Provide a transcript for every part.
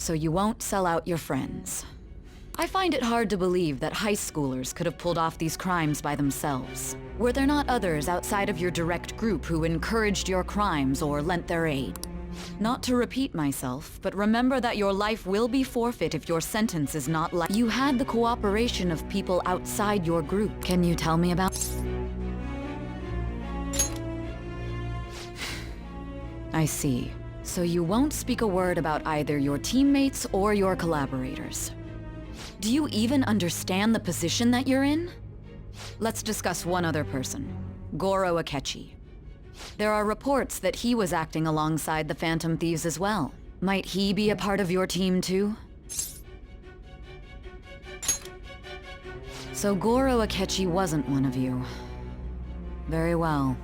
So you won't sell out your friends. I find it hard to believe that high schoolers could have pulled off these crimes by themselves. Were there not others outside of your direct group who encouraged your crimes or lent their aid? Not to repeat myself, but remember that your life will be forfeit if your sentence is not You had the cooperation of people outside your group. Can you tell me about... I see. So you won't speak a word about either your teammates or your collaborators. Do you even understand the position that you're in? Let's discuss one other person, Goro Akechi. There are reports that he was acting alongside the Phantom Thieves as well. Might he be a part of your team too? So Goro Akechi wasn't one of you. Very well.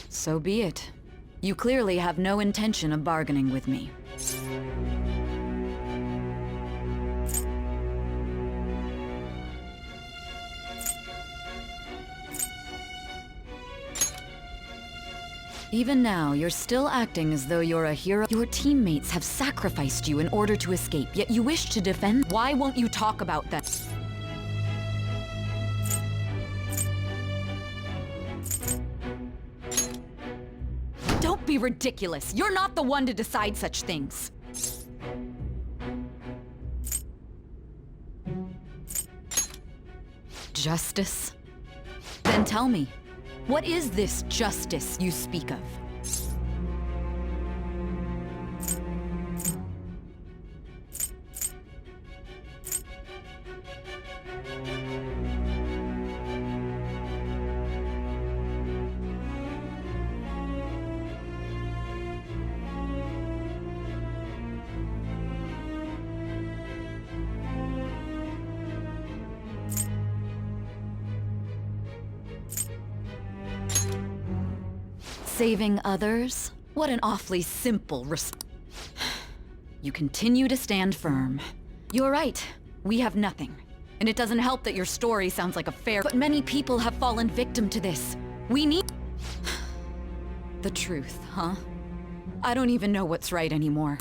So be it. You clearly have no intention of bargaining with me. Even now, you're still acting as though you're a hero. Your teammates have sacrificed you in order to escape, yet you wish to defend. Why won't you talk about that? Don't be ridiculous. You're not the one to decide such things. Justice? Then tell me. What is this justice you speak of? Saving others? What an awfully simple You continue to stand firm. You're right. We have nothing. And it doesn't help that your story sounds like a fair... But many people have fallen victim to this. We need... The truth, huh? I don't even know what's right anymore.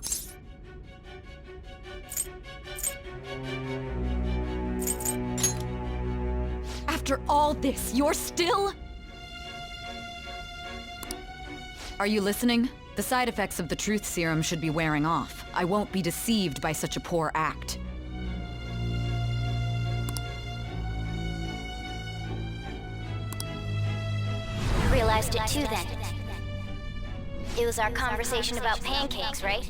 After all this, you're still... Are you listening? The side effects of the truth serum should be wearing off. I won't be deceived by such a poor act. You realized it too then. It was our conversation about pancakes, right?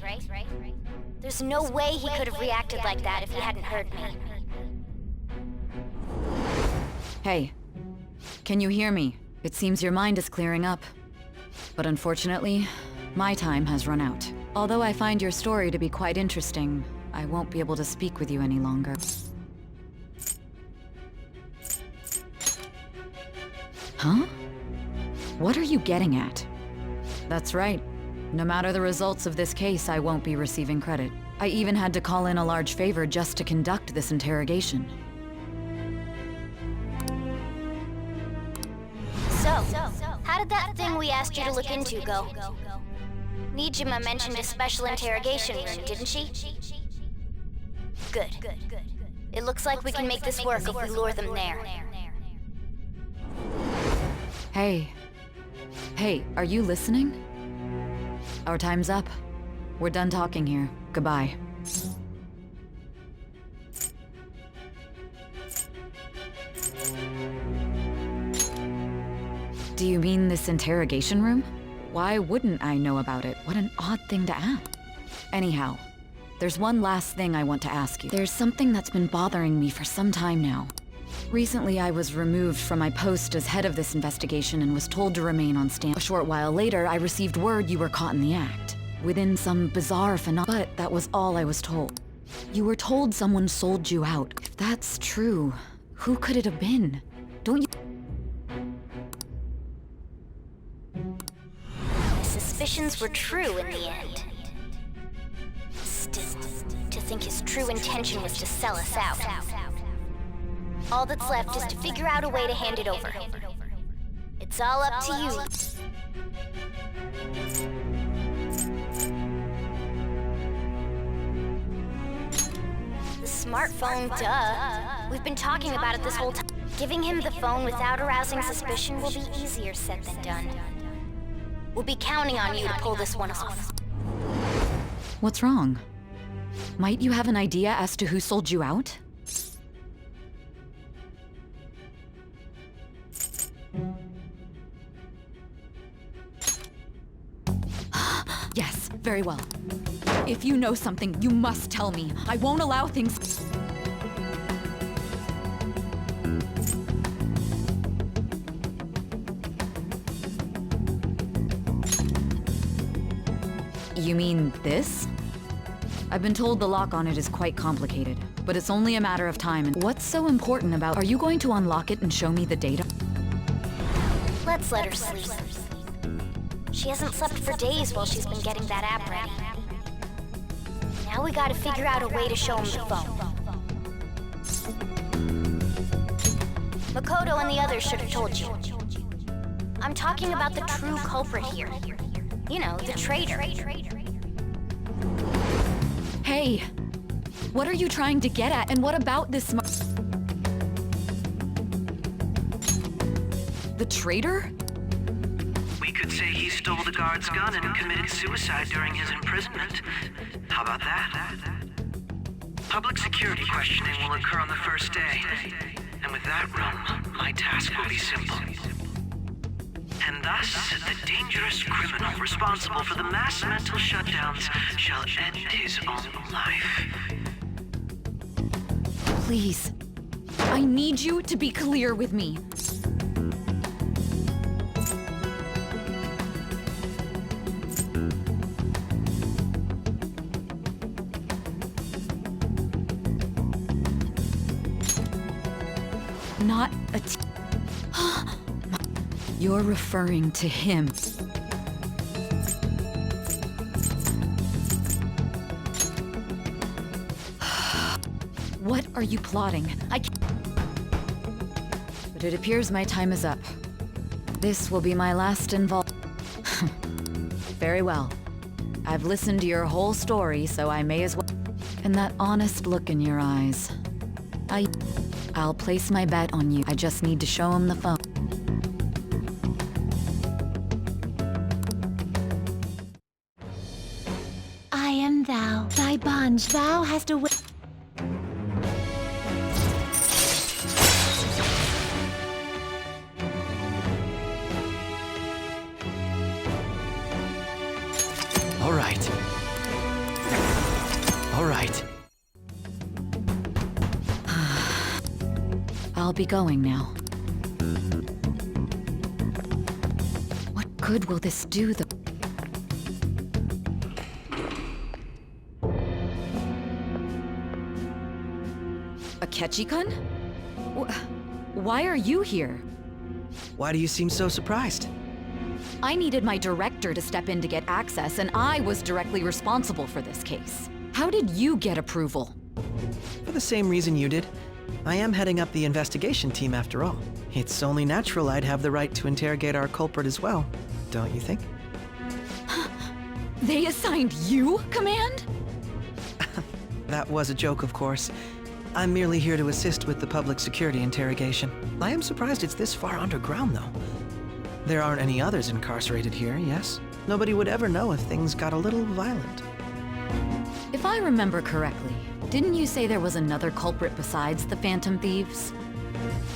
There's no way he could have reacted like that if he hadn't heard me. Hey, can you hear me? It seems your mind is clearing up. But unfortunately, my time has run out. Although I find your story to be quite interesting, I won't be able to speak with you any longer. Huh? What are you getting at? That's right. No matter the results of this case, I won't be receiving credit. I even had to call in a large favor just to conduct this interrogation. So, how did that thing we asked you to look into go? Nijima mentioned a special interrogation room, didn't she? Good. It looks like we can make this work if we lure them there. Hey, are you listening? Our time's up. We're done talking here. Goodbye. Do you mean this interrogation room? Why wouldn't I know about it? What an odd thing to ask. Anyhow, there's one last thing I want to ask you. There's something that's been bothering me for some time now. Recently, I was removed from my post as head of this investigation and was told to remain on stand. A short while later, I received word you were caught in the act, within some bizarre phenomenon. But that was all I was told. You were told someone sold you out. If that's true, who could it have been? Don't you... My suspicions were true in the end. Still, to think his true intention was to sell us out. All that's left is to figure out a way to hand it over. It's all up to you. smartphone, duh. We've been talking about it this whole time. Giving him the phone without arousing suspicion will be easier said than done. We'll be counting on you to pull this one off. What's wrong? Might you have an idea as to who sold you out? Yes, very well. If you know something, you must tell me. I won't allow things... You mean this? I've been told the lock on it is quite complicated, but it's only a matter of time. And what's so important about... Are you going to unlock it and show me the data? Let's let her sleep. She hasn't slept for days while she's been getting that app ready. Now we gotta figure out a way to show him the phone. Makoto and the others should have told you. I'm talking about the true culprit here. You know, the traitor. Hey! What are you trying to get at, and what about this The traitor? We could say he stole the guard's gun and committed suicide during his imprisonment. How about that? Public security questioning will occur on the first day. And with that realm, my task will be simple. And thus, the dangerous criminal responsible for the mass mental shutdowns shall end his own life. Please. I need you to be clear with me. Not a You're referring to him. What are you plotting? I can't... But it appears my time is up. This will be my last Very well. I've listened to your whole story, so I may as well... And that honest look in your eyes. I'll place my bet on you. I just need to show him the phone. I am thou. Thy bonds thou hast away. All right. All right. I'll be going now. What good will this do, though? Akechi-kun? Why are you here? Why do you seem so surprised? I needed my director to step in to get access, and I was directly responsible for this case. How did you get approval? For the same reason you did. I am heading up the investigation team after all. It's only natural I'd have the right to interrogate our culprit as well, don't you think? They assigned you command? That was a joke, of course. I'm merely here to assist with the public security interrogation. I am surprised it's this far underground, though. There aren't any others incarcerated here, yes? Nobody would ever know if things got a little violent. If I remember correctly, didn't you say there was another culprit besides the Phantom Thieves?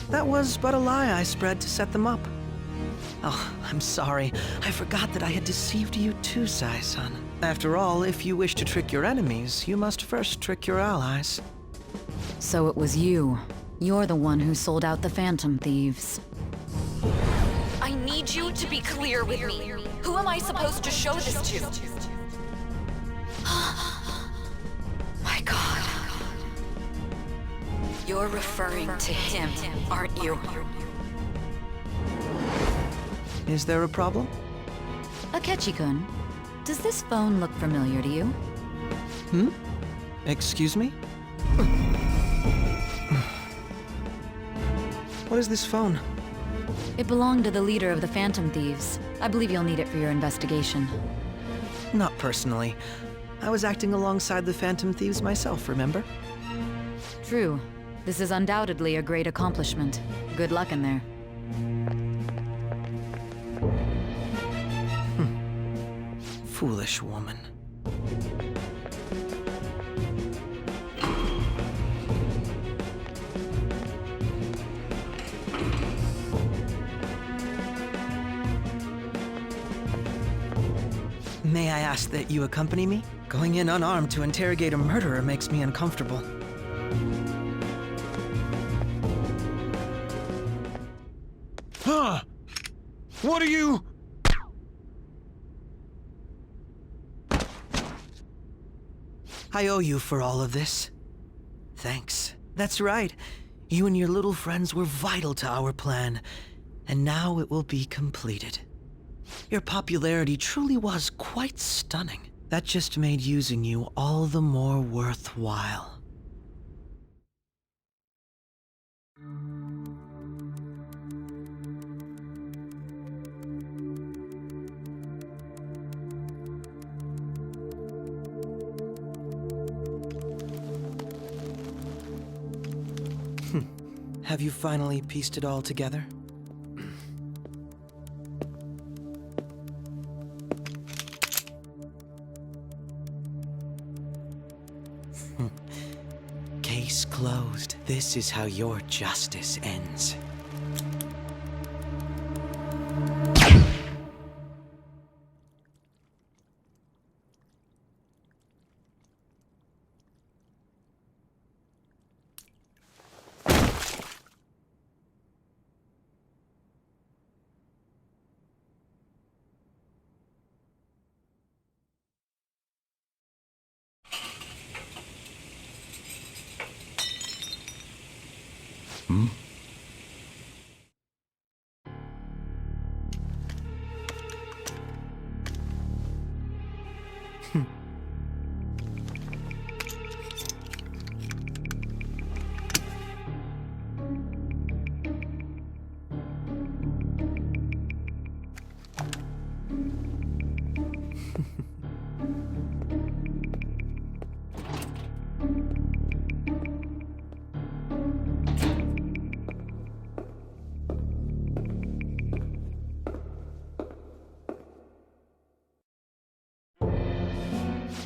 That was but a lie I spread to set them up. Oh, I'm sorry. I forgot that I had deceived you too, Sai-san. After all, if you wish to trick your enemies, you must first trick your allies. So it was you. You're the one who sold out the Phantom Thieves. I need you to be clear with me. Who am I supposed to show this to? My God. You're referring to him, aren't you? Is there a problem? Akechi-kun, does this phone look familiar to you? Excuse me? What is this phone? It belonged to the leader of the Phantom Thieves. I believe you'll need it for your investigation. Not personally. I was acting alongside the Phantom Thieves myself, remember? True. This is undoubtedly a great accomplishment. Good luck in there. Foolish woman. May I ask that you accompany me? Going in unarmed to interrogate a murderer makes me uncomfortable. Huh? What are you... I owe you for all of this. Thanks. That's right. You and your little friends were vital to our plan, and now it will be completed. Your popularity truly was quite stunning. That just made using you all the more worthwhile. Have you finally pieced it all together? Case closed. This is how your justice ends.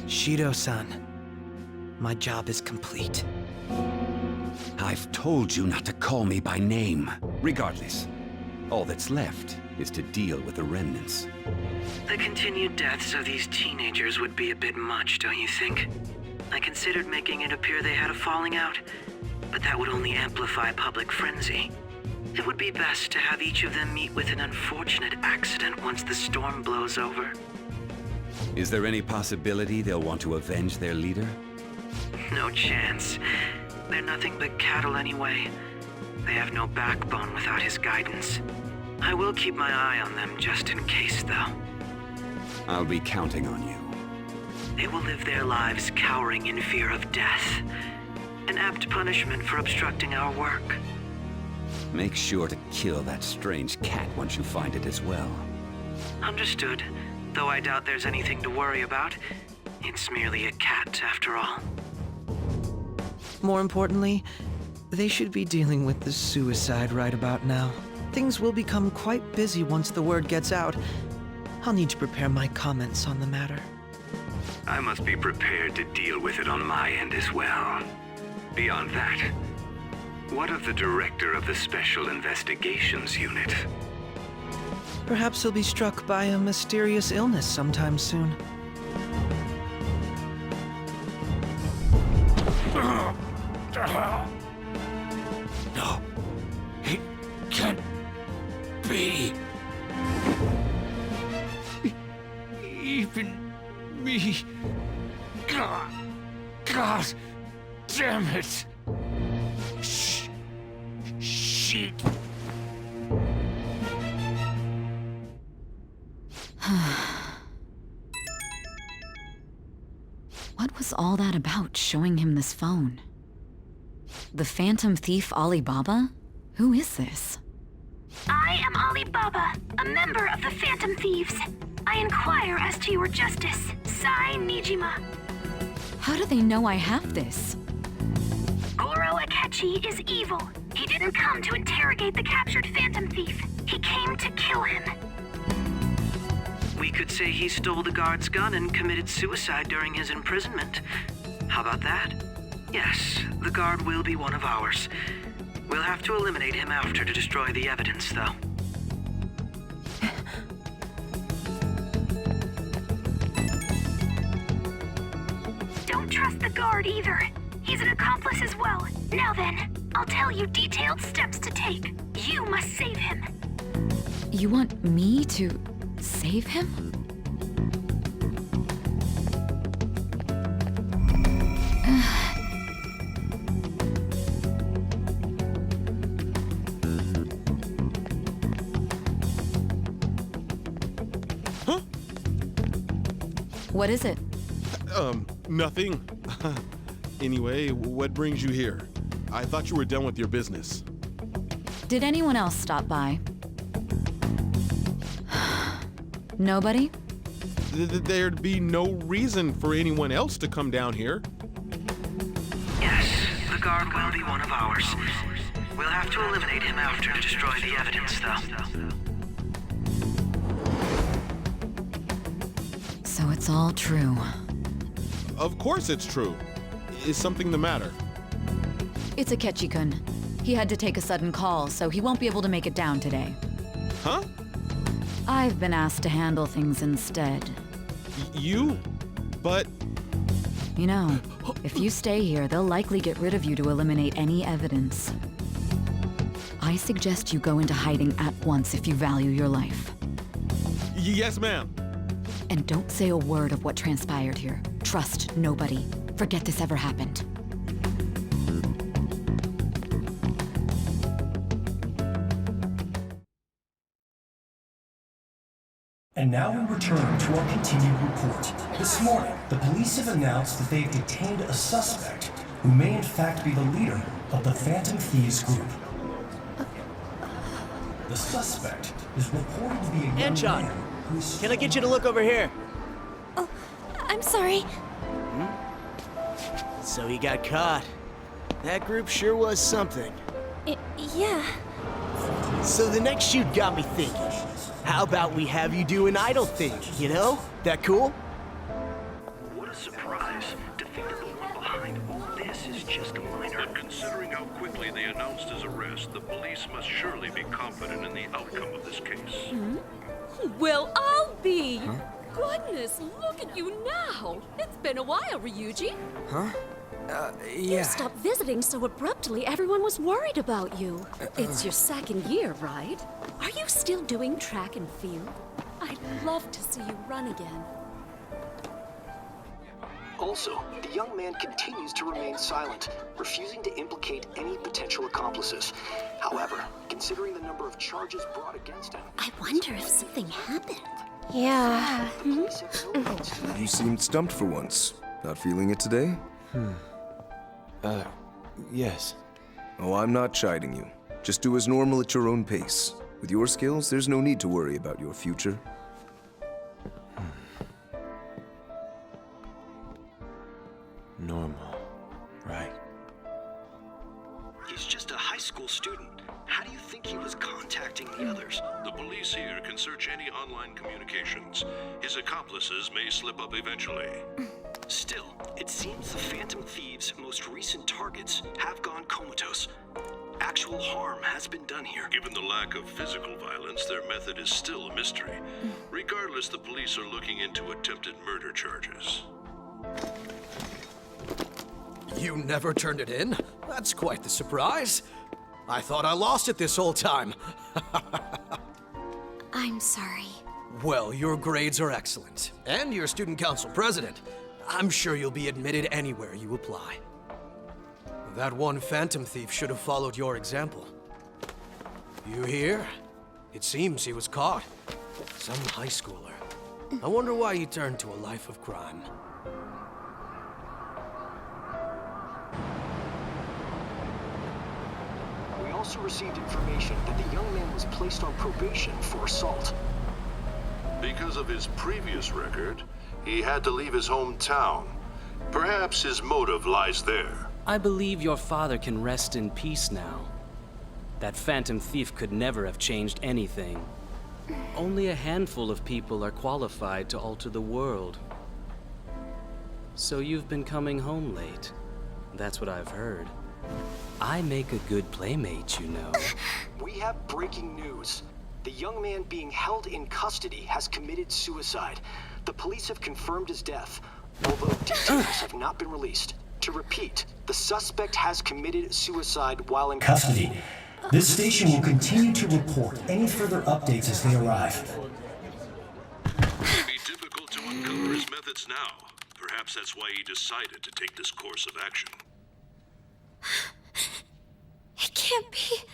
Shido-san, my job is complete. I've told you not to call me by name. Regardless, all that's left is to deal with the remnants. The continued deaths of these teenagers would be a bit much, don't you think? I considered making it appear they had a falling out, but that would only amplify public frenzy. It would be best to have each of them meet with an unfortunate accident once the storm blows over. Is there any possibility they'll want to avenge their leader? No chance. They're nothing but cattle anyway. They have no backbone without his guidance. I will keep my eye on them just in case, though. I'll be counting on you. They will live their lives cowering in fear of death. An apt punishment for obstructing our work. Make sure to kill that strange cat once you find it as well. Understood. Though I doubt there's anything to worry about. It's merely a cat, after all. More importantly, they should be dealing with the suicide right about now. Things will become quite busy once the word gets out. I'll need to prepare my comments on the matter. I must be prepared to deal with it on my end as well. Beyond that, what of the director of the Special Investigations Unit? Perhaps he'll be struck by a mysterious illness sometime soon. No. It can't be. Even me. God damn it. Shit. What was all that about, showing him this phone? The Phantom Thief Alibaba? Who is this? I am Alibaba, a member of the Phantom Thieves. I inquire as to your justice, Sai Nijima. How do they know I have this? Goro Ryuji is evil. He didn't come to interrogate the captured Phantom Thief. He came to kill him. We could say he stole the guard's gun and committed suicide during his imprisonment. How about that? Yes, the guard will be one of ours. We'll have to eliminate him after to destroy the evidence, though. Don't trust the guard either. He's an accomplice as well. Now then, I'll tell you detailed steps to take. You must save him. You want me to save him? Huh? What is it? Nothing. Anyway, what brings you here? I thought you were done with your business. Did anyone else stop by? Nobody? There'd be no reason for anyone else to come down here. Yes, the guard will be one of ours. We'll have to eliminate him after to destroy the evidence, though. So it's all true. Of course it's true. Is something the matter? It's Akechi-kun. He had to take a sudden call, so he won't be able to make it down today. Huh? I've been asked to handle things instead. You? But... You know, if you stay here, they'll likely get rid of you to eliminate any evidence. I suggest you go into hiding at once if you value your life. Yes, ma'am. And don't say a word of what transpired here. Trust nobody. Forget this ever happened. And now we return to our continued report. This morning, the police have announced that they've detained a suspect who may in fact be the leader of the Phantom Thieves group. The suspect is reported to be a young Anchon, man who's... can I get you to look over here? Oh, I'm sorry. So he got caught. That group sure was something. Yeah. So the next shoot got me thinking. How about we have you do an idol thing, you know? That cool? What a surprise. To think that the one behind all this is just a minor. But considering how quickly they announced his arrest, the police must surely be confident in the outcome of this case. Well, I'll be. Goodness, look at you now. It's been a while, Ryuji. Huh? You stopped visiting so abruptly, everyone was worried about you. It's your second year, right? Are you still doing track and field? I'd love to see you run again. Also, the young man continues to remain silent, refusing to implicate any potential accomplices. However, considering the number of charges brought against him... I wonder if something happened. Yeah. You seemed stumped for once. Not feeling it today? Yes. Oh, I'm not chiding you. Just do as normal at your own pace. With your skills, there's no need to worry about your future. Normal, right? He's just a high school student. How do you think he was contacting the others? The police here can search any online communications. His accomplices may slip up eventually. Still, it seems the Phantom Thieves' most recent targets have gone comatose. Actual harm has been done here. Given the lack of physical violence, their method is still a mystery. Regardless, the police are looking into attempted murder charges. You never turned it in? That's quite the surprise. I thought I lost it this whole time. I'm sorry. Well, your grades are excellent. And you're student council president. I'm sure you'll be admitted anywhere you apply. That one Phantom Thief should have followed your example. You hear? It seems he was caught. Some high schooler. I wonder why he turned to a life of crime. We also received information that the young man was placed on probation for assault. Because of his previous record, he had to leave his hometown. Perhaps his motive lies there. I believe your father can rest in peace now. That phantom thief could never have changed anything. Only a handful of people are qualified to alter the world. So you've been coming home late. That's what I've heard. I make a good playmate, you know. We have breaking news. The young man being held in custody has committed suicide. The police have confirmed his death, although details have not been released. To repeat, the suspect has committed suicide while in Custody. This station will continue to report any further updates as they arrive. It may be difficult to uncover his methods now. Perhaps that's why he decided to take this course of action. It can't be.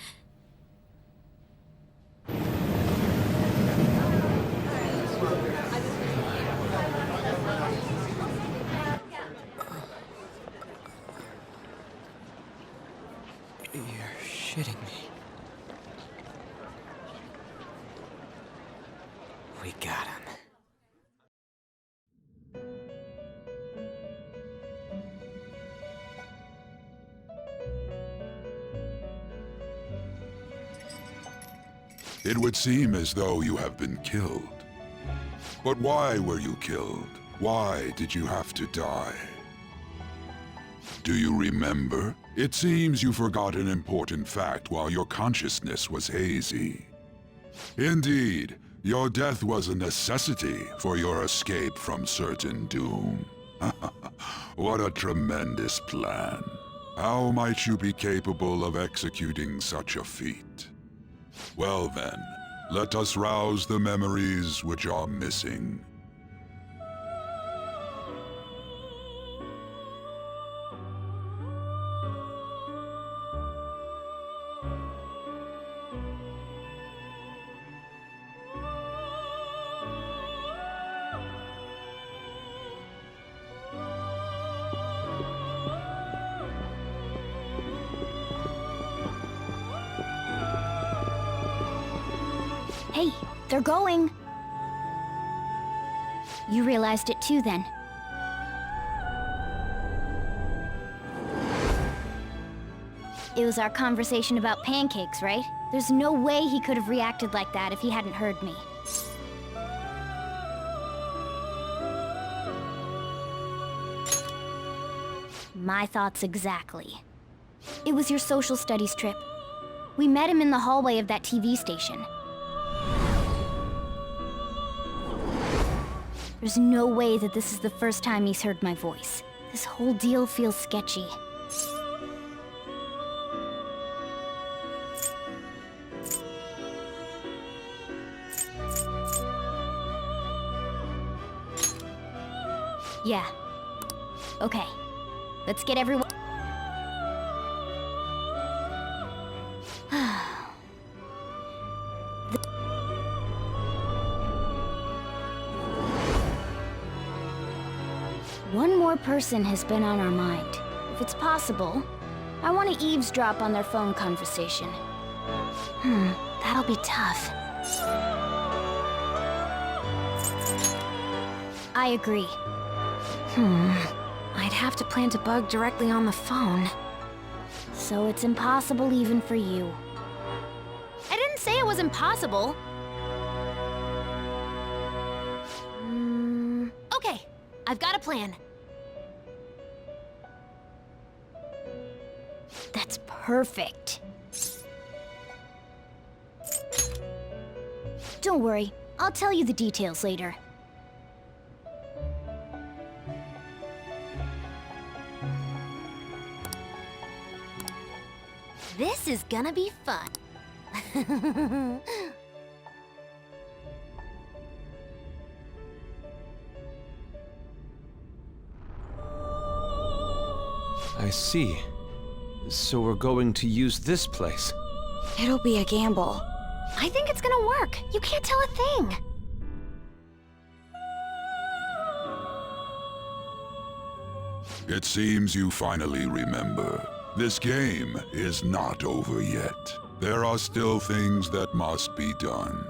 You're shitting me. We got him. It would seem as though you have been killed. But why were you killed? Why did you have to die? Do you remember? It seems you forgot an important fact while your consciousness was hazy. Indeed, your death was a necessity for your escape from certain doom. What a tremendous plan. How might you be capable of executing such a feat? Well then, let us rouse the memories which are missing. Hey, they're going. You realized it too, then. It was our conversation about pancakes, right? There's no way he could have reacted like that if he hadn't heard me. My thoughts exactly. It was your social studies trip. We met him in the hallway of that TV station. There's no way that this is the first time he's heard my voice. This whole deal feels sketchy. Yeah. Okay. Let's get everyone... One more person has been on our mind. If it's possible, I want to eavesdrop on their phone conversation. That'll be tough. I agree. I'd have to plant a bug directly on the phone. So it's impossible even for you. I didn't say it was impossible. Okay, I've got a plan. That's perfect. Don't worry, I'll tell you the details later. This is gonna be fun. I see. So we're going to use this place. It'll be a gamble. I think it's gonna work. You can't tell a thing. It seems you finally remember. This game is not over yet. There are still things that must be done.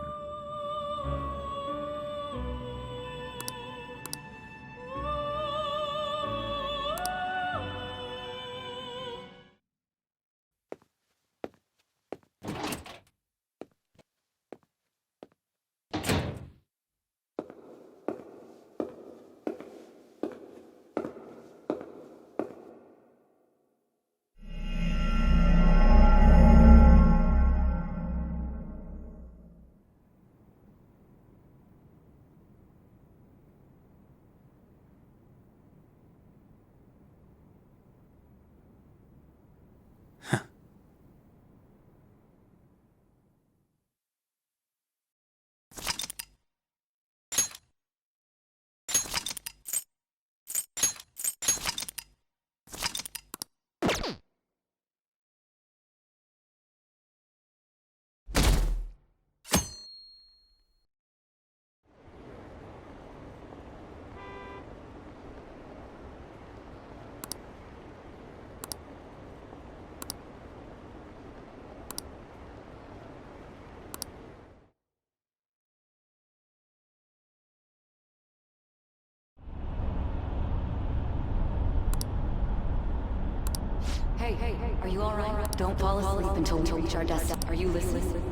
Hey, are you alright? Don't fall asleep until we reach our destination. Are you listening?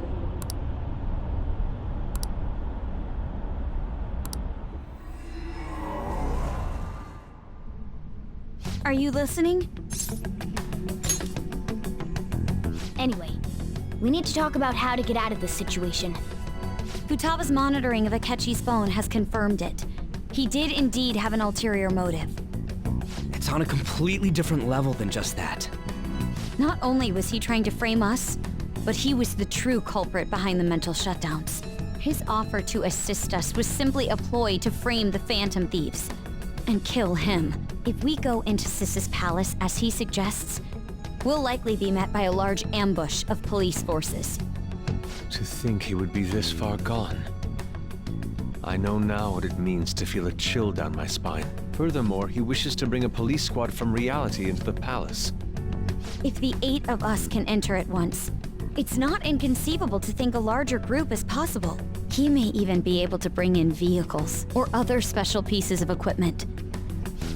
Are you listening? Anyway, we need to talk about how to get out of this situation. Futaba's monitoring of Akechi's phone has confirmed it. He did indeed have an ulterior motive. It's on a completely different level than just that. Not only was he trying to frame us, but he was the true culprit behind the mental shutdowns. His offer to assist us was simply a ploy to frame the Phantom Thieves and kill him. If we go into Sis's palace as he suggests, we'll likely be met by a large ambush of police forces. To think he would be this far gone. I know now what it means to feel a chill down my spine. Furthermore, he wishes to bring a police squad from reality into the palace. If the 8 of us can enter at once, it's not inconceivable to think a larger group is possible. He may even be able to bring in vehicles or other special pieces of equipment.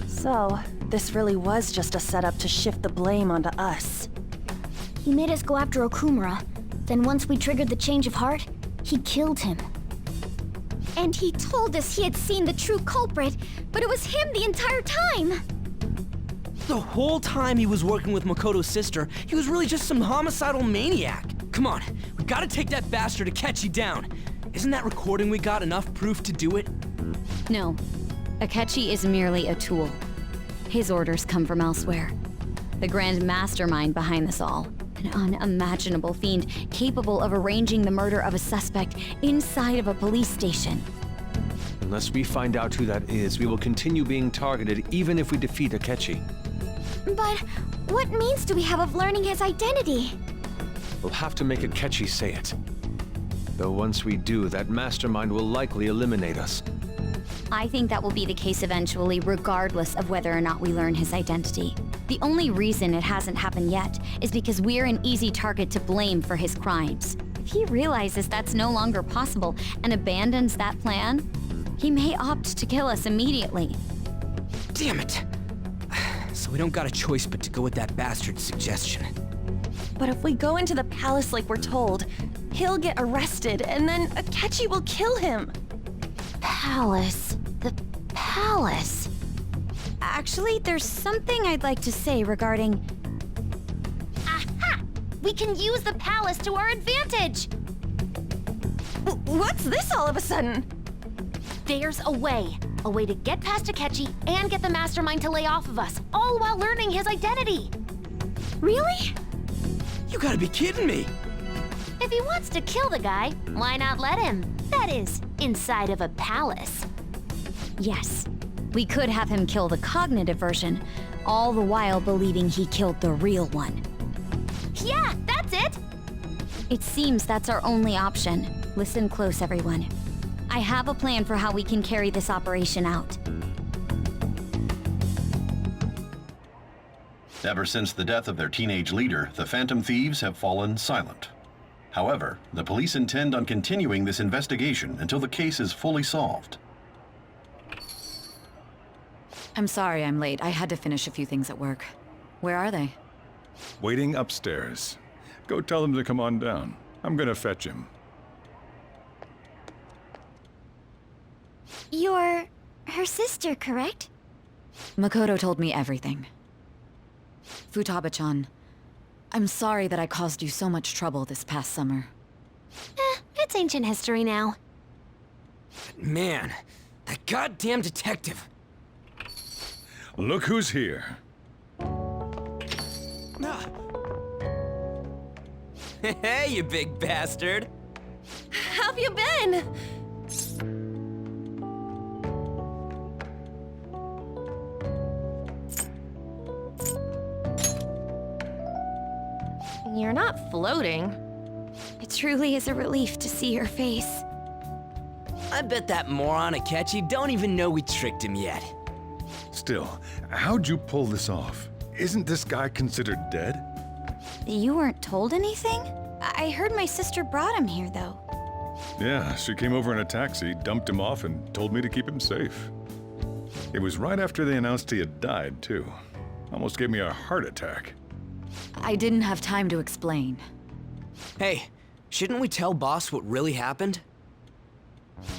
So, this really was just a setup to shift the blame onto us. He made us go after Okumura. Then once we triggered the change of heart, he killed him. And he told us he had seen the true culprit, but it was him the entire time! The whole time he was working with Makoto's sister, he was really just some homicidal maniac. Come on, we gotta take that bastard Akechi down. Isn't that recording we got enough proof to do it? No. Akechi is merely a tool. His orders come from elsewhere. The grand mastermind behind this all. An unimaginable fiend capable of arranging the murder of a suspect inside of a police station. Unless we find out who that is, we will continue being targeted even if we defeat Akechi. But what means do we have of learning his identity? We'll have to make Akechi say it. Though once we do, that mastermind will likely eliminate us. I think that will be the case eventually, regardless of whether or not we learn his identity. The only reason it hasn't happened yet is because we're an easy target to blame for his crimes. If he realizes that's no longer possible and abandons that plan, he may opt to kill us immediately. Damn it! So we don't got a choice but to go with that bastard's suggestion. But if we go into the palace like we're told, he'll get arrested and then Akechi will kill him. Palace. The palace. Actually, there's something I'd like to say regarding... Aha! We can use the palace to our advantage! What's this all of a sudden? There's a way. A way to get past Akechi and get the mastermind to lay off of us, all while learning his identity. Really? You gotta be kidding me! If he wants to kill the guy, why not let him? That is, inside of a palace. Yes. We could have him kill the cognitive version, all the while believing he killed the real one. Yeah, that's it! It seems that's our only option. Listen close, everyone. I have a plan for how we can carry this operation out. Ever since the death of their teenage leader, the Phantom Thieves have fallen silent. However, the police intend on continuing this investigation until the case is fully solved. I'm sorry I'm late. I had to finish a few things at work. Where are they? Waiting upstairs. Go tell them to come on down. I'm gonna fetch him. You're her sister, correct? Makoto told me everything. Futaba-chan, I'm sorry that I caused you so much trouble this past summer. It's ancient history now. Man, that goddamn detective. Look who's here. Hey, you big bastard. How've you been? You're not floating. It truly is a relief to see your face. I bet that moron Akechi don't even know we tricked him yet. Still, how'd you pull this off? Isn't this guy considered dead? You weren't told anything? I heard my sister brought him here, though. Yeah, she came over in a taxi, dumped him off, and told me to keep him safe. It was right after they announced he had died, too. Almost gave me a heart attack. I didn't have time to explain. Hey, shouldn't we tell Boss what really happened?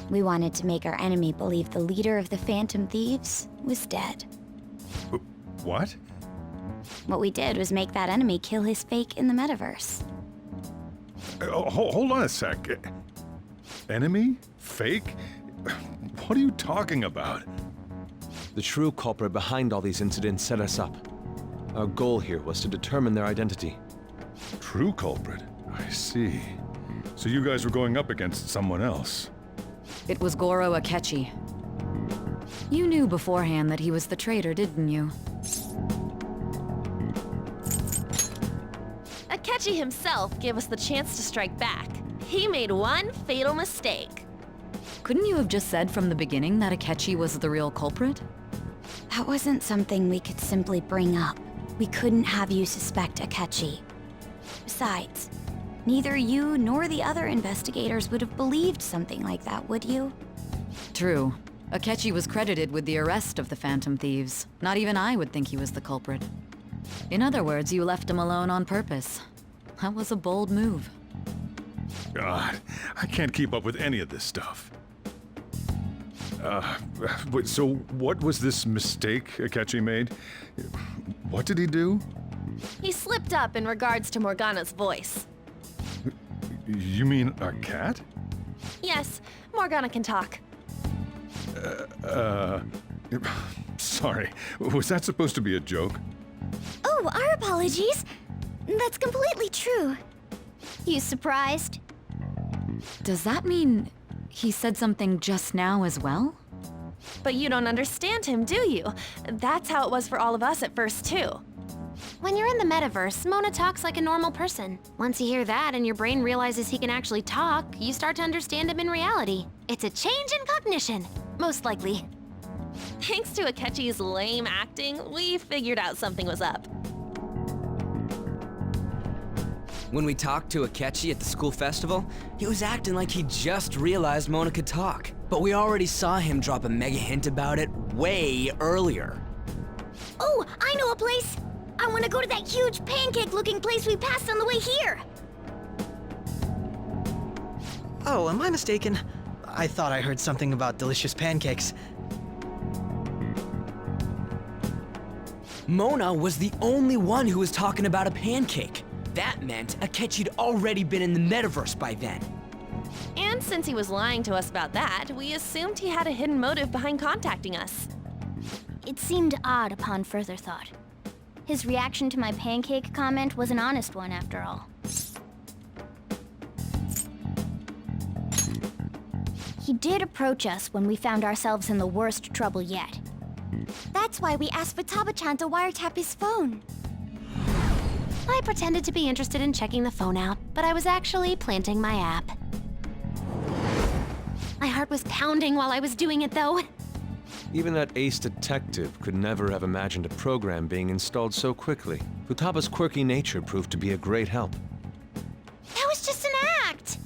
We wanted to make our enemy believe the leader of the Phantom Thieves was dead. What? What we did was make that enemy kill his fake in the metaverse. Hold on a sec. Enemy? Fake? What are you talking about? The true culprit behind all these incidents set us up. Our goal here was to determine their identity. True culprit? I see. So you guys were going up against someone else. It was Goro Akechi. You knew beforehand that he was the traitor, didn't you? Akechi himself gave us the chance to strike back. He made one fatal mistake. Couldn't you have just said from the beginning that Akechi was the real culprit? That wasn't something we could simply bring up. We couldn't have you suspect Akechi. Besides, neither you nor the other investigators would have believed something like that, would you? True. Akechi was credited with the arrest of the Phantom Thieves. Not even I would think he was the culprit. In other words, you left him alone on purpose. That was a bold move. God, I can't keep up with any of this stuff. Wait, so what was this mistake Akechi made? What did he do? He slipped up in regards to Morgana's voice. You mean our cat? Yes, Morgana can talk. Sorry, was that supposed to be a joke? Oh, our apologies. That's completely true. You surprised? Does that mean he said something just now as well? But you don't understand him, do you? That's how it was for all of us at first, too. When you're in the metaverse, Mona talks like a normal person. Once you hear that and your brain realizes he can actually talk, you start to understand him in reality. It's a change in cognition, most likely. Thanks to Akechi's lame acting, we figured out something was up. When we talked to Akechi at the school festival, he was acting like he just realized Mona could talk. But we already saw him drop a mega hint about it way earlier. Oh, I know a place! I want to go to that huge pancake-looking place we passed on the way here! Oh, am I mistaken? I thought I heard something about delicious pancakes. Mona was the only one who was talking about a pancake. That meant Akechi'd already been in the metaverse by then. And since he was lying to us about that, we assumed he had a hidden motive behind contacting us. It seemed odd upon further thought. His reaction to my pancake comment was an honest one, after all. He did approach us when we found ourselves in the worst trouble yet. That's why we asked Futaba-chan to wiretap his phone. I pretended to be interested in checking the phone out, but I was actually planting my app. My heart was pounding while I was doing it, though. Even that ace detective could never have imagined a program being installed so quickly. Futaba's quirky nature proved to be a great help. That was just an act!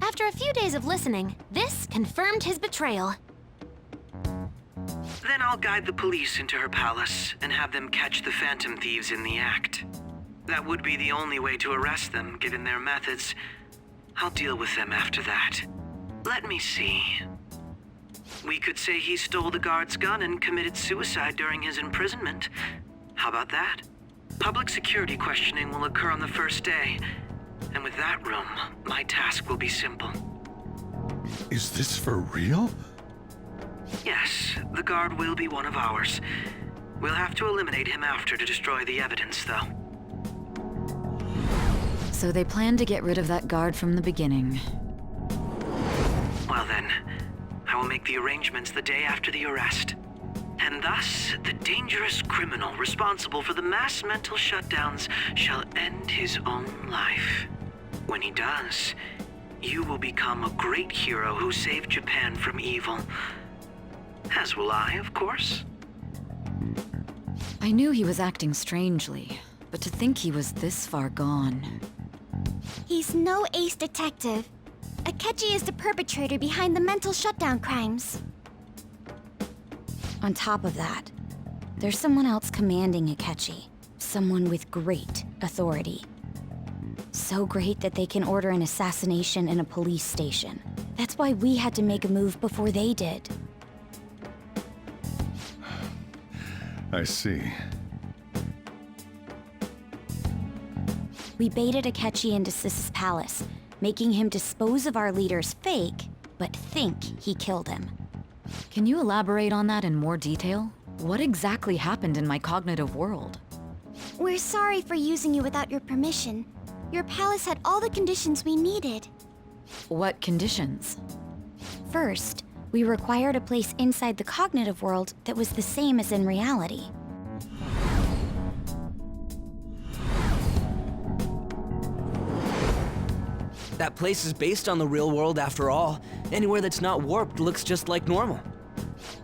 After a few days of listening, this confirmed his betrayal. Then I'll guide the police into her palace and have them catch the Phantom Thieves in the act. That would be the only way to arrest them, given their methods. I'll deal with them after that. Let me see. We could say he stole the guard's gun and committed suicide during his imprisonment. How about that? Public security questioning will occur on the first day. And with that room, my task will be simple. Is this for real? Yes, the guard will be one of ours. We'll have to eliminate him after to destroy the evidence, though. So they planned to get rid of that guard from the beginning. Well then, I will make the arrangements the day after the arrest. And thus, the dangerous criminal responsible for the mass mental shutdowns shall end his own life. When he does, you will become a great hero who saved Japan from evil. As will I, of course. I knew he was acting strangely, but to think he was this far gone. He's no ace detective. Akechi is the perpetrator behind the mental shutdown crimes. On top of that, there's someone else commanding Akechi. Someone with great authority. So great that they can order an assassination in a police station. That's why we had to make a move before they did. I see. We baited Akechi into Sis's palace, making him dispose of our leader's fake, but think he killed him. Can you elaborate on that in more detail? What exactly happened in my cognitive world? We're sorry for using you without your permission. Your palace had all the conditions we needed. What conditions? First, we required a place inside the cognitive world that was the same as in reality. That place is based on the real world after all. Anywhere that's not warped looks just like normal.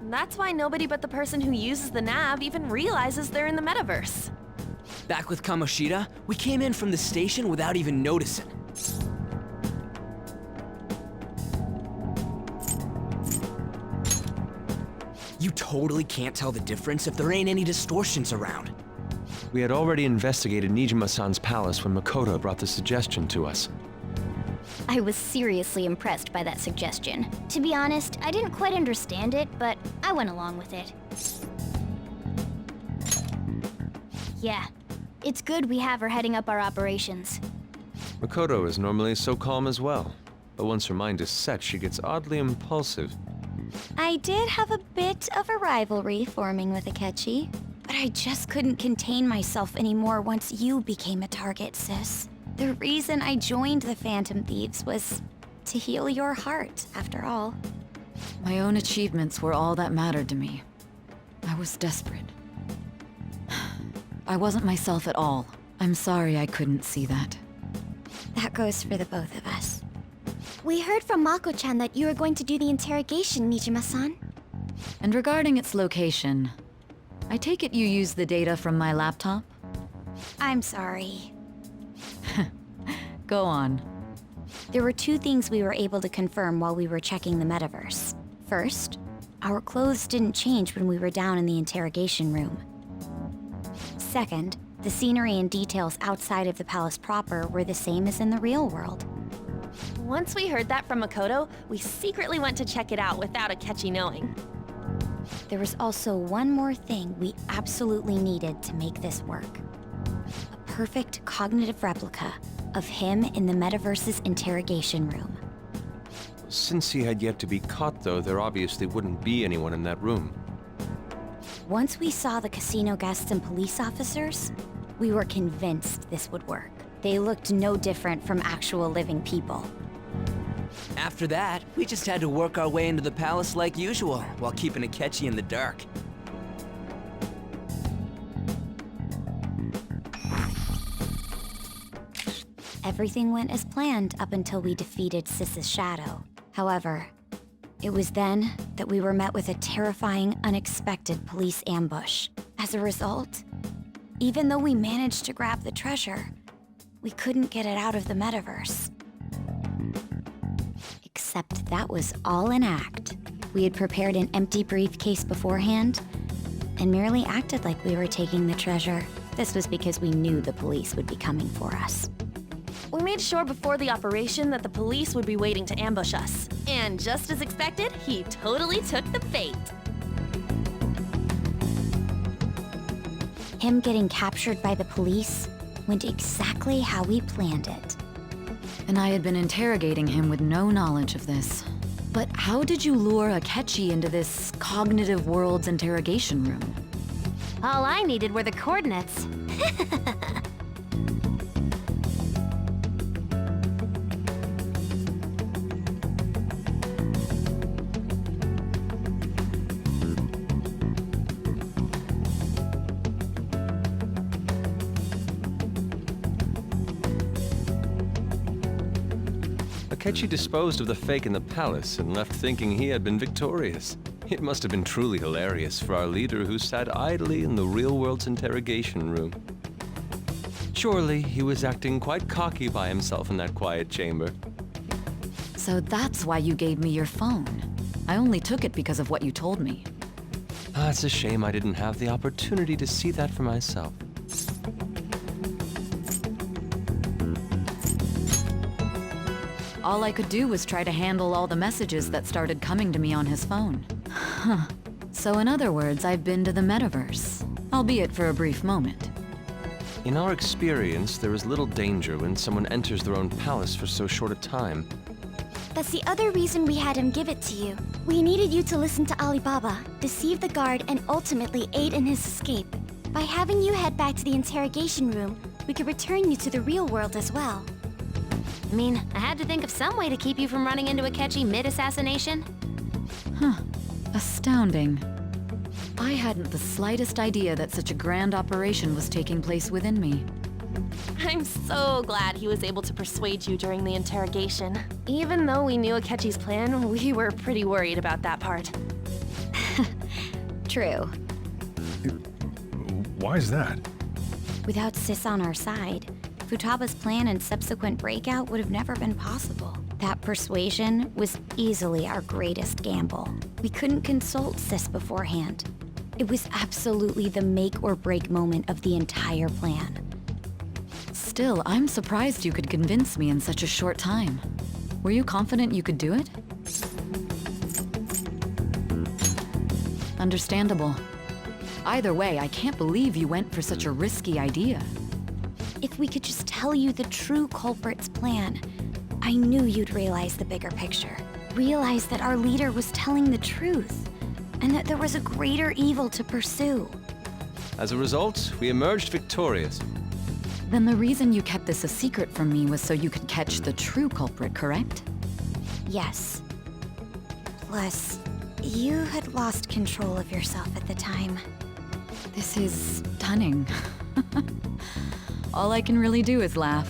That's why nobody but the person who uses the nav even realizes they're in the metaverse. Back with Kamoshida, we came in from the station without even noticing. You totally can't tell the difference if there ain't any distortions around. We had already investigated Nijima-san's palace when Makoto brought the suggestion to us. I was seriously impressed by that suggestion. To be honest, I didn't quite understand it, but I went along with it. Yeah, it's good we have her heading up our operations. Makoto is normally so calm as well, but once her mind is set, she gets oddly impulsive. I did have a bit of a rivalry forming with Akechi, but I just couldn't contain myself anymore once you became a target, sis. The reason I joined the Phantom Thieves was to heal your heart, after all. My own achievements were all that mattered to me. I was desperate. I wasn't myself at all. I'm sorry I couldn't see that. That goes for the both of us. We heard from Mako-chan that you were going to do the interrogation, Nijima-san. And regarding its location, I take it you used the data from my laptop? I'm sorry. Go on. There were two things we were able to confirm while we were checking the metaverse. First, our clothes didn't change when we were down in the interrogation room. Second, the scenery and details outside of the palace proper were the same as in the real world. Once we heard that from Makoto, we secretly went to check it out without Akechi knowing. There was also one more thing we absolutely needed to make this work. A perfect cognitive replica of him in the metaverse's interrogation room. Since he had yet to be caught, though, there obviously wouldn't be anyone in that room. Once we saw the casino guests and police officers, we were convinced this would work. They looked no different from actual living people. After that, we just had to work our way into the palace like usual, while keeping Akechi in the dark. Everything went as planned up until we defeated Sis's shadow. However, it was then that we were met with a terrifying, unexpected police ambush. As a result, even though we managed to grab the treasure, we couldn't get it out of the metaverse. Except that was all an act. We had prepared an empty briefcase beforehand and merely acted like we were taking the treasure. This was because we knew the police would be coming for us. We made sure before the operation that the police would be waiting to ambush us. And just as expected, he totally took the bait. Him getting captured by the police went exactly how we planned it. And I had been interrogating him with no knowledge of this. But how did you lure Akechi into this cognitive world's interrogation room? All I needed were the coordinates. Akechi disposed of the fake in the palace and left thinking he had been victorious. It must have been truly hilarious for our leader who sat idly in the real world's interrogation room. Surely he was acting quite cocky by himself in that quiet chamber. So that's why you gave me your phone. I only took it because of what you told me. It's a shame I didn't have the opportunity to see that for myself. All I could do was try to handle all the messages that started coming to me on his phone. Huh. So in other words, I've been to the metaverse, albeit for a brief moment. In our experience, there is little danger when someone enters their own palace for so short a time. That's the other reason we had him give it to you. We needed you to listen to Alibaba, deceive the guard, and ultimately aid in his escape. By having you head back to the interrogation room, we could return you to the real world as well. I mean, I had to think of some way to keep you from running into Akechi mid-assassination. Huh. Astounding. I hadn't the slightest idea that such a grand operation was taking place within me. I'm so glad he was able to persuade you during the interrogation. Even though we knew Akechi's plan, we were pretty worried about that part. True. Why is that? Without Sis on our side, Futaba's plan and subsequent breakout would have never been possible. That persuasion was easily our greatest gamble. We couldn't consult Sis beforehand. It was absolutely the make or break moment of the entire plan. Still, I'm surprised you could convince me in such a short time. Were you confident you could do it? Understandable. Either way, I can't believe you went for such a risky idea. If we could just tell you the true culprit's plan, I knew you'd realize the bigger picture. Realize that our leader was telling the truth, and that there was a greater evil to pursue. As a result, we emerged victorious. Then the reason you kept this a secret from me was so you could catch the true culprit, correct? Yes. Plus, you had lost control of yourself at the time. This is stunning. All I can really do is laugh.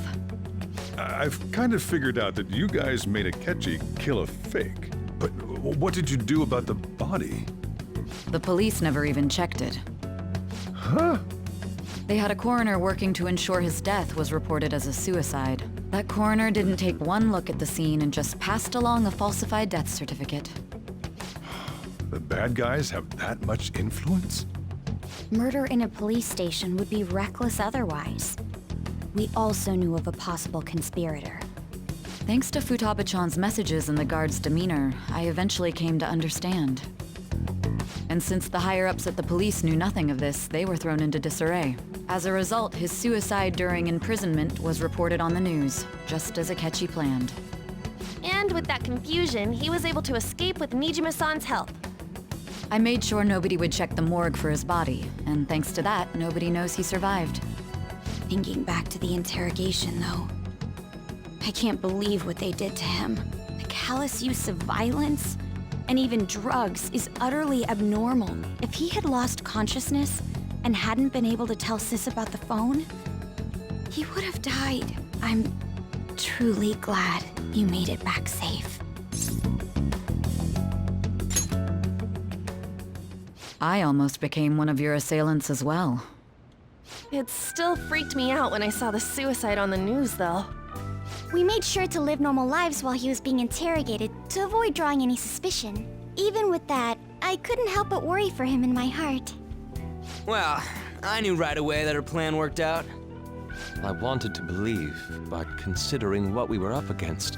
I've kind of figured out that you guys made Akechi kill a fake. But what did you do about the body? The police never even checked it. Huh? They had a coroner working to ensure his death was reported as a suicide. That coroner didn't take one look at the scene and just passed along a falsified death certificate. The bad guys have that much influence? Murder in a police station would be reckless otherwise. We also knew of a possible conspirator. Thanks to Futaba-chan's messages and the guard's demeanor, I eventually came to understand. And since the higher-ups at the police knew nothing of this, they were thrown into disarray. As a result, his suicide during imprisonment was reported on the news, just as Akechi planned. And with that confusion, he was able to escape with Nijima-san's help. I made sure nobody would check the morgue for his body, and thanks to that, nobody knows he survived. Thinking back to the interrogation, though, I can't believe what they did to him. The callous use of violence, and even drugs, is utterly abnormal. If he had lost consciousness and hadn't been able to tell Sis about the phone, he would have died. I'm truly glad you made it back safe. I almost became one of your assailants as well. It still freaked me out when I saw the suicide on the news, though. We made sure to live normal lives while he was being interrogated to avoid drawing any suspicion. Even with that, I couldn't help but worry for him in my heart. Well, I knew right away that her plan worked out. I wanted to believe, but considering what we were up against.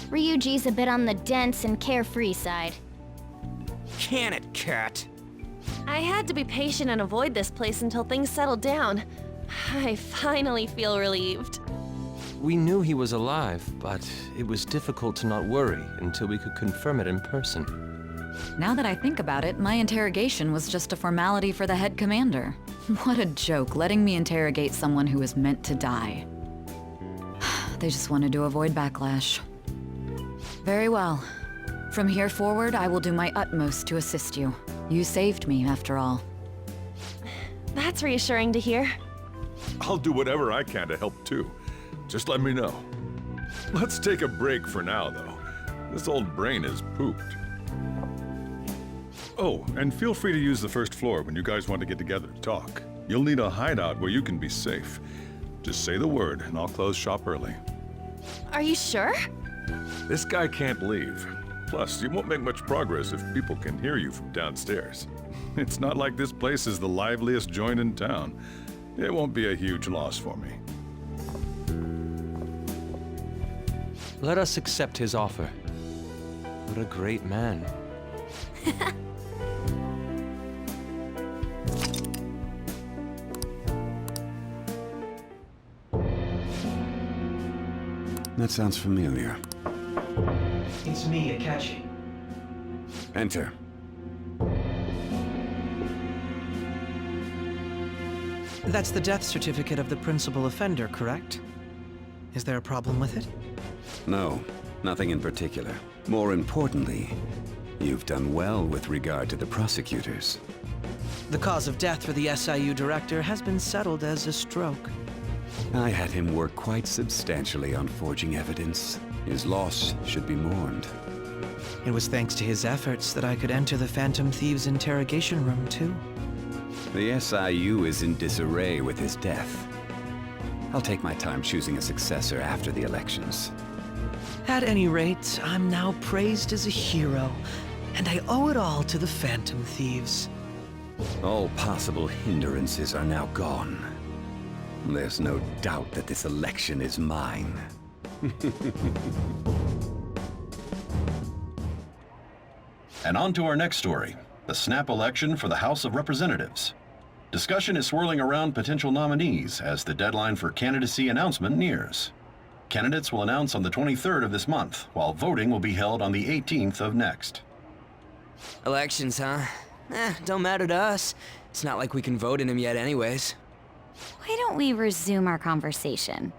Ryuji's a bit on the dense and carefree side. Can it, cat? I had to be patient and avoid this place until things settled down. I finally feel relieved. We knew he was alive, but it was difficult to not worry until we could confirm it in person. Now that I think about it, my interrogation was just a formality for the head commander. What a joke, letting me interrogate someone who was meant to die. They just wanted to avoid backlash. Very well. From here forward, I will do my utmost to assist you. You saved me, after all. That's reassuring to hear. I'll do whatever I can to help too. Just let me know. Let's take a break for now, though. This old brain is pooped. Oh, and feel free to use the first floor when you guys want to get together to talk. You'll need a hideout where you can be safe. Just say the word, and I'll close shop early. Are you sure? This guy can't leave. Plus, you won't make much progress if people can hear you from downstairs. It's not like this place is the liveliest joint in town. It won't be a huge loss for me. Let us accept his offer. What a great man. That sounds familiar. It's me, Akechi. Enter. That's the death certificate of the principal offender, correct? Is there a problem with it? No, nothing in particular. More importantly, you've done well with regard to the prosecutors. The cause of death for the SIU director has been settled as a stroke. I had him work quite substantially on forging evidence. His loss should be mourned. It was thanks to his efforts that I could enter the Phantom Thieves' interrogation room, too. The SIU is in disarray with his death. I'll take my time choosing a successor after the elections. At any rate, I'm now praised as a hero, and I owe it all to the Phantom Thieves. All possible hindrances are now gone. There's no doubt that this election is mine. And on to our next story, the snap election for the House of Representatives. Discussion is swirling around potential nominees as the deadline for candidacy announcement nears. Candidates will announce on the 23rd of this month, while voting will be held on the 18th of next. Elections, huh? Don't matter to us. It's not like we can vote in them yet anyways. Why don't we resume our conversation?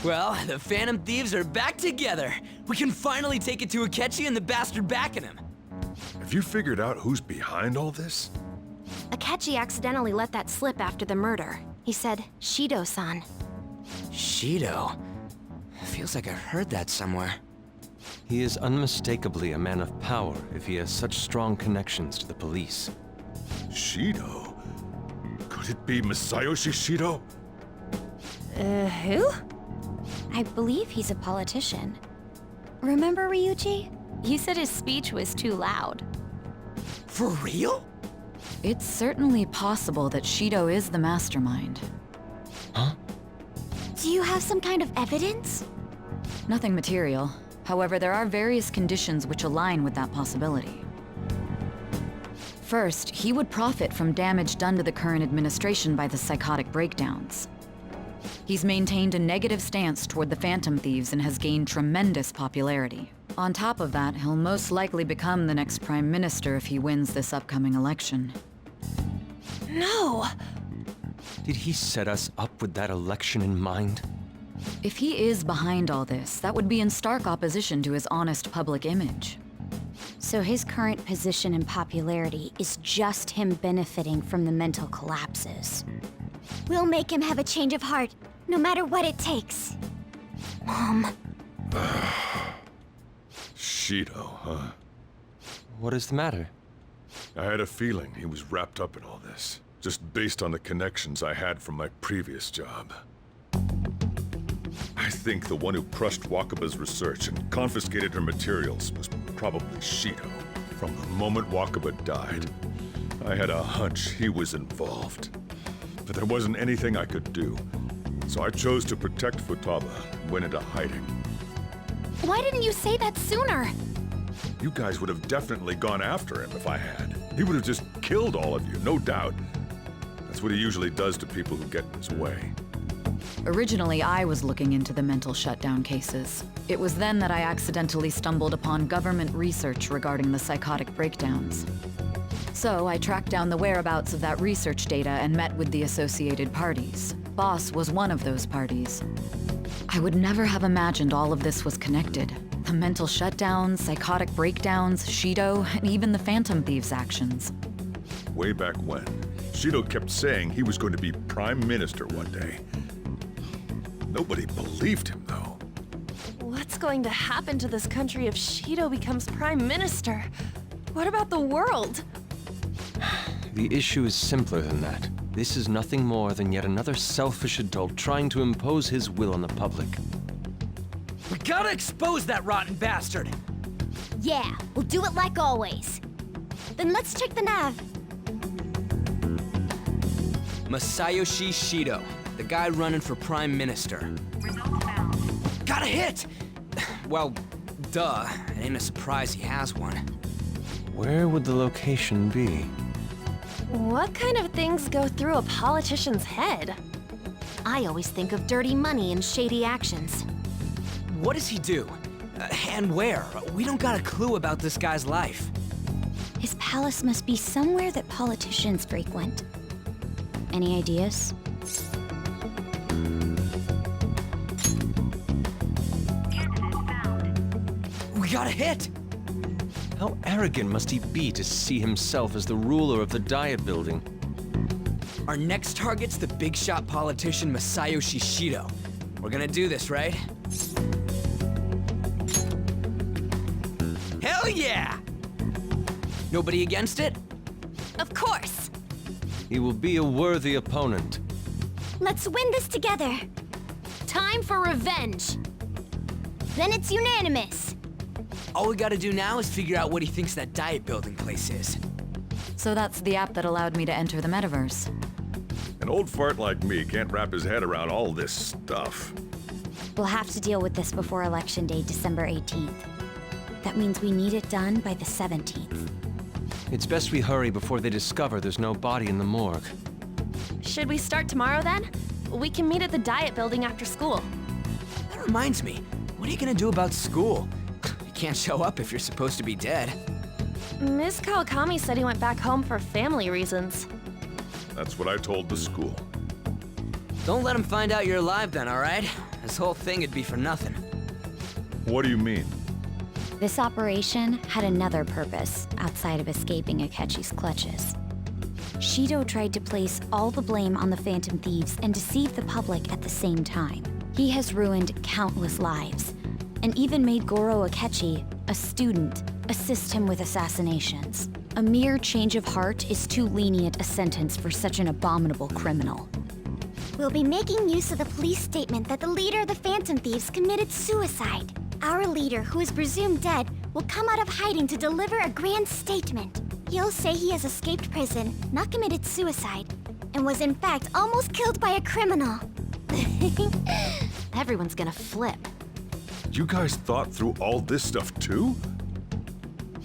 Well, the Phantom Thieves are back together. We can finally take it to Akechi and the bastard backing him. Have you figured out who's behind all this? Akechi accidentally let that slip after the murder. He said, Shido-san. Shido? Feels like I heard that somewhere. He is unmistakably a man of power if he has such strong connections to the police. Shido? Could it be Masayoshi Shido? Who? I believe he's a politician. Remember, Ryuji? You said his speech was too loud. For real? It's certainly possible that Shido is the mastermind. Huh? Do you have some kind of evidence? Nothing material. However, there are various conditions which align with that possibility. First, he would profit from damage done to the current administration by the psychotic breakdowns. He's maintained a negative stance toward the Phantom Thieves and has gained tremendous popularity. On top of that, he'll most likely become the next Prime Minister if he wins this upcoming election. No! Did he set us up with that election in mind? If he is behind all this, that would be in stark opposition to his honest public image. So his current position and popularity is just him benefiting from the mental collapses. We'll make him have a change of heart, no matter what it takes. Mom. Shido, huh? What is the matter? I had a feeling he was wrapped up in all this, just based on the connections I had from my previous job. I think the one who crushed Wakaba's research and confiscated her materials was probably Shido. From the moment Wakaba died, I had a hunch he was involved. But there wasn't anything I could do, so I chose to protect Futaba and went into hiding. Why didn't you say that sooner? You guys would have definitely gone after him if I had. He would have just killed all of you, no doubt. That's what he usually does to people who get in his way. Originally, I was looking into the mental shutdown cases. It was then that I accidentally stumbled upon government research regarding the psychotic breakdowns. So I tracked down the whereabouts of that research data and met with the associated parties. Boss was one of those parties. I would never have imagined all of this was connected. The mental shutdowns, psychotic breakdowns, Shido, and even the Phantom Thieves' actions. Way back when, Shido kept saying he was going to be Prime Minister one day. Nobody believed him, though. What's going to happen to this country if Shido becomes Prime Minister? What about the world? The issue is simpler than that. This is nothing more than yet another selfish adult trying to impose his will on the public. We gotta expose that rotten bastard! Yeah, we'll do it like always. Then let's check the nav. Masayoshi Shido, the guy running for Prime Minister. Got a hit! Well, duh. It ain't a surprise he has one. Where would the location be? What kind of things go through a politician's head? I always think of dirty money and shady actions. What does he do? And where? We don't got a clue about this guy's life. His palace must be somewhere that politicians frequent. Any ideas? We got a hit! How arrogant must he be to see himself as the ruler of the Diet Building? Our next target's the big shot politician Masayoshi Shido. We're gonna do this, right? Hell yeah! Nobody against it? Of course! He will be a worthy opponent. Let's win this together! Time for revenge! Then it's unanimous! All we gotta do now is figure out what he thinks that Diet Building place is. So that's the app that allowed me to enter the metaverse. An old fart like me can't wrap his head around all this stuff. We'll have to deal with this before Election Day, December 18th. That means we need it done by the 17th. It's best we hurry before they discover there's no body in the morgue. Should we start tomorrow then? We can meet at the Diet Building after school. That reminds me, what are you gonna do about school? You can't show up if you're supposed to be dead. Miss Kawakami said he went back home for family reasons. That's what I told the school. Don't let him find out you're alive then, alright? This whole thing would be for nothing. What do you mean? This operation had another purpose outside of escaping Akechi's clutches. Shido tried to place all the blame on the Phantom Thieves and deceive the public at the same time. He has ruined countless lives, and even made Goro Akechi, a student, assist him with assassinations. A mere change of heart is too lenient a sentence for such an abominable criminal. We'll be making use of the police statement that the leader of the Phantom Thieves committed suicide. Our leader, who is presumed dead, will come out of hiding to deliver a grand statement. He'll say he has escaped prison, not committed suicide, and was in fact almost killed by a criminal. Everyone's gonna flip. You guys thought through all this stuff too?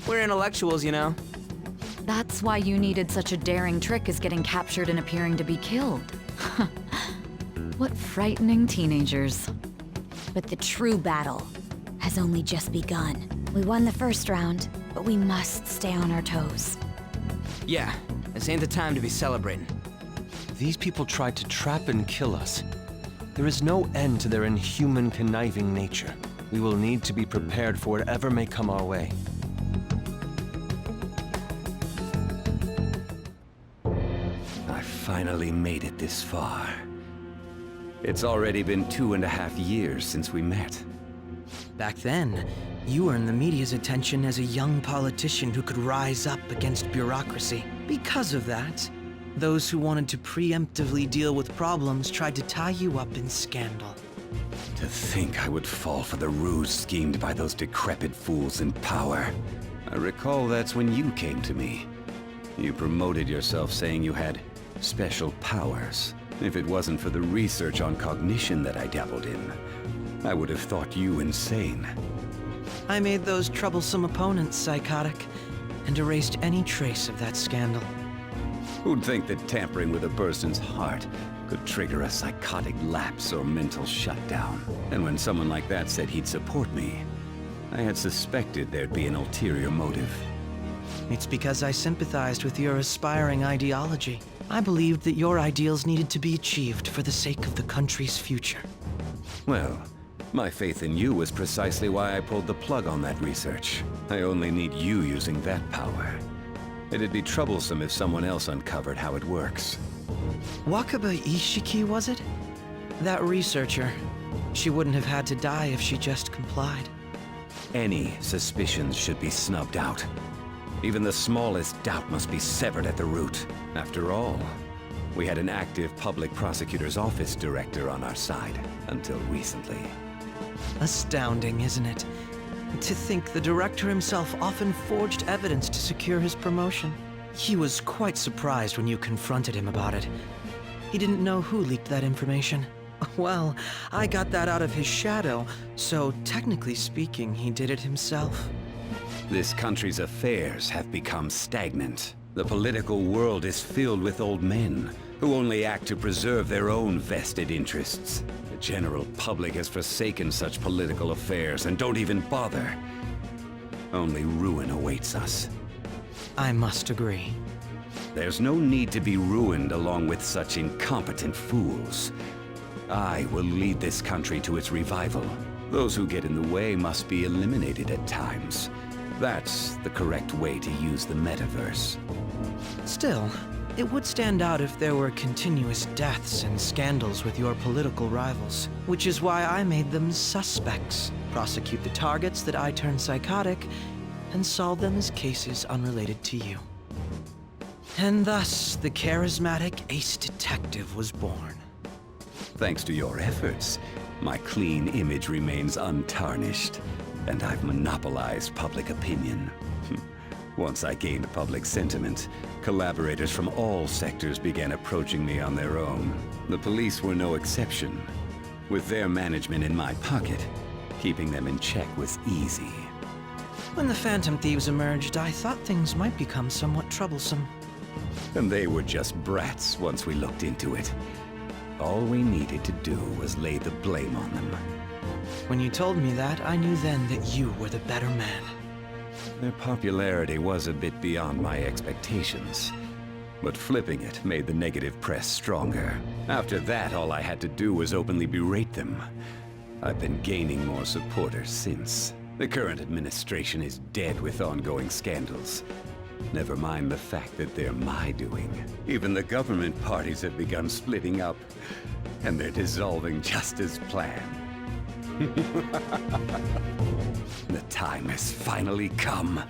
We're intellectuals, you know. That's why you needed such a daring trick as getting captured and appearing to be killed. What frightening teenagers. But the true battle has only just begun. We won the first round, but we must stay on our toes. Yeah, this ain't the time to be celebrating. These people tried to trap and kill us. There is no end to their inhuman, conniving nature. We will need to be prepared for whatever may come our way. I finally made it this far. It's already been 2.5 years since we met. Back then, you earned the media's attention as a young politician who could rise up against bureaucracy. Because of that, those who wanted to preemptively deal with problems tried to tie you up in scandal. To think I would fall for the ruse schemed by those decrepit fools in power. I recall that's when you came to me. You promoted yourself saying you had special powers. If it wasn't for the research on cognition that I dabbled in, I would have thought you insane. I made those troublesome opponents psychotic, and erased any trace of that scandal. Who'd think that tampering with a person's heart could trigger a psychotic lapse or mental shutdown? And when someone like that said he'd support me, I had suspected there'd be an ulterior motive. It's because I sympathized with your aspiring ideology. I believed that your ideals needed to be achieved for the sake of the country's future. Well, my faith in you was precisely why I pulled the plug on that research. I only need you using that power. It'd be troublesome if someone else uncovered how it works. Wakaba Ishiki, was it? That researcher. She wouldn't have had to die if she just complied. Any suspicions should be snubbed out. Even the smallest doubt must be severed at the root. After all, we had an active public prosecutor's office director on our side, until recently. Astounding, isn't it? To think the director himself often forged evidence to secure his promotion. He was quite surprised when you confronted him about it. He didn't know who leaked that information. Well, I got that out of his shadow, so technically speaking, he did it himself. This country's affairs have become stagnant. The political world is filled with old men who only act to preserve their own vested interests. The general public has forsaken such political affairs and don't even bother. Only ruin awaits us. I must agree. There's no need to be ruined along with such incompetent fools. I will lead this country to its revival. Those who get in the way must be eliminated at times. That's the correct way to use the metaverse. Still, it would stand out if there were continuous deaths and scandals with your political rivals, which is why I made them suspects, prosecute the targets that I turn psychotic, and solve them as cases unrelated to you. And thus, the charismatic ace detective was born. Thanks to your efforts, my clean image remains untarnished, and I've monopolized public opinion. Once I gained public sentiment, collaborators from all sectors began approaching me on their own. The police were no exception. With their management in my pocket, keeping them in check was easy. When the Phantom Thieves emerged, I thought things might become somewhat troublesome. And they were just brats once we looked into it. All we needed to do was lay the blame on them. When you told me that, I knew then that you were the better man. Their popularity was a bit beyond my expectations, but flipping it made the negative press stronger. After that, all I had to do was openly berate them. I've been gaining more supporters since. The current administration is dead with ongoing scandals. Never mind the fact that they're my doing. Even the government parties have begun splitting up, and they're dissolving just as planned. The time has finally come.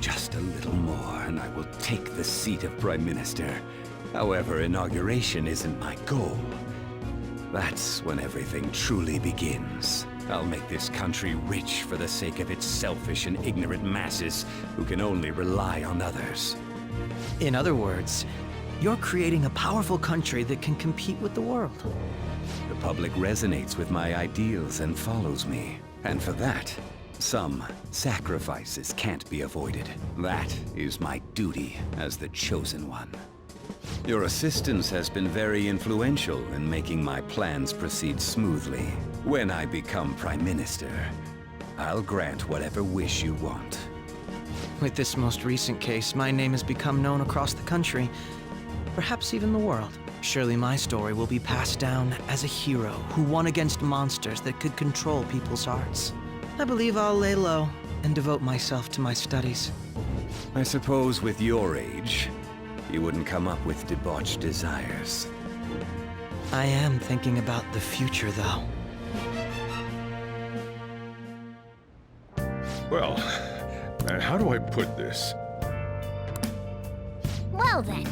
Just a little more, and I will take the seat of Prime Minister. However, inauguration isn't my goal. That's when everything truly begins. I'll make this country rich for the sake of its selfish and ignorant masses who can only rely on others. In other words, you're creating a powerful country that can compete with the world. The public resonates with my ideals and follows me. And for that, some sacrifices can't be avoided. That is my duty as the chosen one. Your assistance has been very influential in making my plans proceed smoothly. When I become Prime Minister, I'll grant whatever wish you want. With this most recent case, my name has become known across the country, perhaps even the world. Surely my story will be passed down as a hero who won against monsters that could control people's hearts. I believe I'll lay low and devote myself to my studies. I suppose with your age, you wouldn't come up with debauched desires. I am thinking about the future, though. Well, how do I put this? Well then,